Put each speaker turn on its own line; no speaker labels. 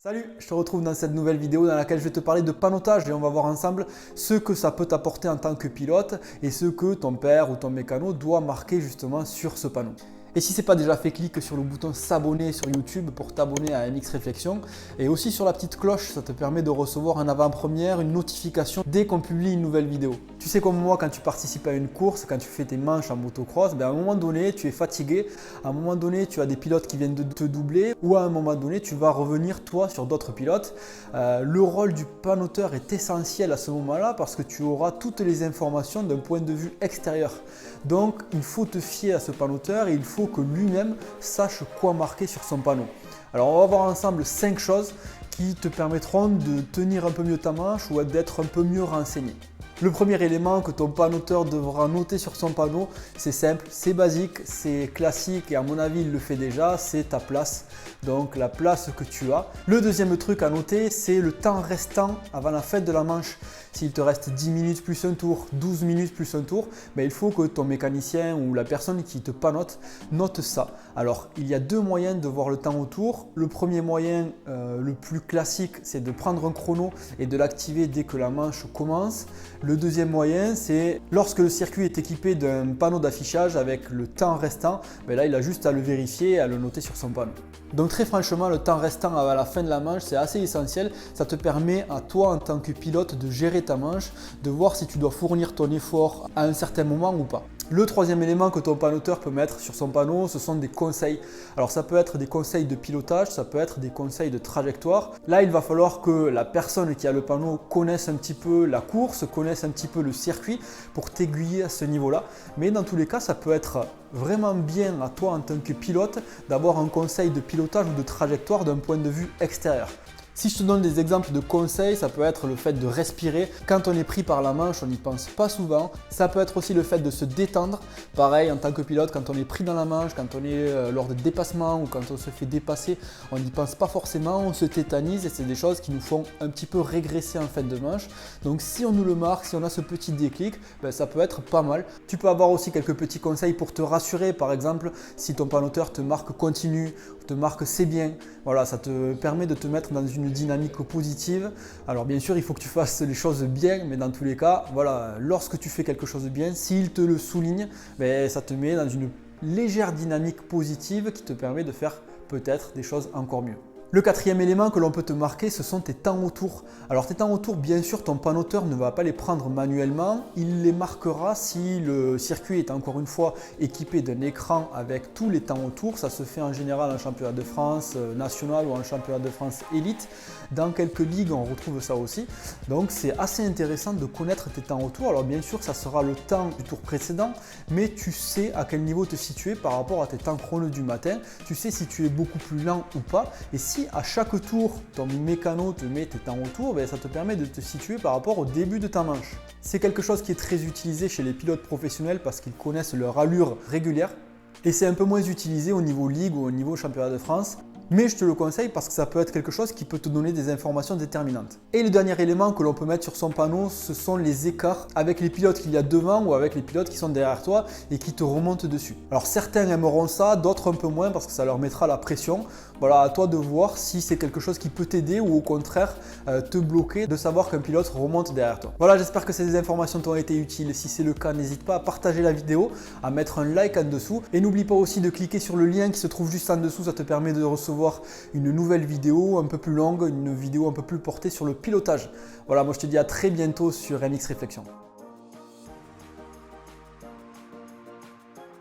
Salut, je te retrouve dans cette nouvelle vidéo dans laquelle je vais te parler de panotage et on va voir ensemble ce que ça peut t'apporter en tant que pilote et ce que ton père ou ton mécano doit marquer justement sur ce panneau. Et si ce n'est pas déjà fait, clique sur le bouton s'abonner sur YouTube pour t'abonner à MX Réflexion et aussi sur la petite cloche, ça te permet de recevoir en avant-première une notification dès qu'on publie une nouvelle vidéo. Tu sais comme moi, quand tu participes à une course, quand tu fais tes manches en motocross, à un moment donné tu es fatigué, à un moment donné tu as des pilotes qui viennent de te doubler ou à un moment donné tu vas revenir toi sur d'autres pilotes. Le rôle du panoteur est essentiel à ce moment-là parce que tu auras toutes les informations d'un point de vue extérieur. Donc il faut te fier à ce panoteur et il faut que lui-même sache quoi marquer sur son panneau. Alors on va voir ensemble 5 choses qui te permettront de tenir un peu mieux ta manche ou d'être un peu mieux renseigné. Le premier élément que ton panoteur devra noter sur son panneau, c'est simple, c'est basique, c'est classique et à mon avis il le fait déjà, c'est ta place, donc la place que tu as. Le deuxième truc à noter, c'est le temps restant avant la fin de la manche. S'il te reste 10 minutes plus un tour, 12 minutes plus un tour, il faut que ton mécanicien ou la personne qui te panote note ça. Alors il y a deux moyens de voir le temps au tour. Le premier moyen, le plus classique, c'est de prendre un chrono et de l'activer dès que la manche commence. Le deuxième moyen, c'est lorsque le circuit est équipé d'un panneau d'affichage avec le temps restant, là il a juste à le vérifier et à le noter sur son panneau. Donc très franchement, le temps restant à la fin de la manche, c'est assez essentiel. Ça te permet à toi en tant que pilote de gérer ta manche, de voir si tu dois fournir ton effort à un certain moment ou pas. Le troisième élément que ton panoteur peut mettre sur son panneau, ce sont des conseils. Alors ça peut être des conseils de pilotage, ça peut être des conseils de trajectoire. Là, il va falloir que la personne qui a le panneau connaisse un petit peu la course, connaisse un petit peu le circuit pour t'aiguiller à ce niveau-là. Mais dans tous les cas, ça peut être vraiment bien à toi en tant que pilote d'avoir un conseil de pilotage ou de trajectoire d'un point de vue extérieur. Si je te donne des exemples de conseils, ça peut être le fait de respirer. Quand on est pris par la manche, on n'y pense pas souvent. Ça peut être aussi le fait de se détendre. Pareil, en tant que pilote, quand on est pris dans la manche, quand on est lors de dépassements ou quand on se fait dépasser, on n'y pense pas forcément, on se tétanise et c'est des choses qui nous font un petit peu régresser en fin de manche. Donc si on nous le marque, si on a ce petit déclic, ça peut être pas mal. Tu peux avoir aussi quelques petits conseils pour te rassurer. Par exemple, si ton panoteur te marque continue, te marque c'est bien, voilà, ça te permet de te mettre dans une dynamique positive. Alors bien sûr, il faut que tu fasses les choses bien, mais dans tous les cas, voilà, lorsque tu fais quelque chose de bien, s'il te le souligne, ça te met dans une légère dynamique positive qui te permet de faire peut-être des choses encore mieux. Le quatrième élément que l'on peut te marquer, ce sont tes temps au tour. Alors tes temps au tour, bien sûr, ton panoteur ne va pas les prendre manuellement. Il les marquera si le circuit est encore une fois équipé d'un écran avec tous les temps au tour. Ça se fait en général en championnat de France national ou en championnat de France élite. Dans quelques ligues, on retrouve ça aussi. Donc c'est assez intéressant de connaître tes temps au tour. Alors bien sûr, ça sera le temps du tour précédent, mais tu sais à quel niveau te situer par rapport à tes temps chrono du matin. Tu sais si tu es beaucoup plus lent ou pas. Et si à chaque tour, ton mécano te met tes temps au tour, ça te permet de te situer par rapport au début de ta manche. C'est quelque chose qui est très utilisé chez les pilotes professionnels parce qu'ils connaissent leur allure régulière et c'est un peu moins utilisé au niveau ligue ou au niveau championnat de France. Mais je te le conseille parce que ça peut être quelque chose qui peut te donner des informations déterminantes. Et le dernier élément que l'on peut mettre sur son panneau, ce sont les écarts avec les pilotes qu'il y a devant ou avec les pilotes qui sont derrière toi et qui te remontent dessus. Alors certains aimeront ça, d'autres un peu moins parce que ça leur mettra la pression. Voilà, à toi de voir si c'est quelque chose qui peut t'aider ou au contraire te bloquer de savoir qu'un pilote remonte derrière toi. Voilà, j'espère que ces informations t'ont été utiles. Si c'est le cas, n'hésite pas à partager la vidéo, à mettre un like en dessous et n'oublie pas aussi de cliquer sur le lien qui se trouve juste en dessous, ça te permet de recevoir une nouvelle vidéo un peu plus longue, une vidéo un peu plus portée sur le pilotage. Voilà, moi je te dis à très bientôt sur MX Réflexion.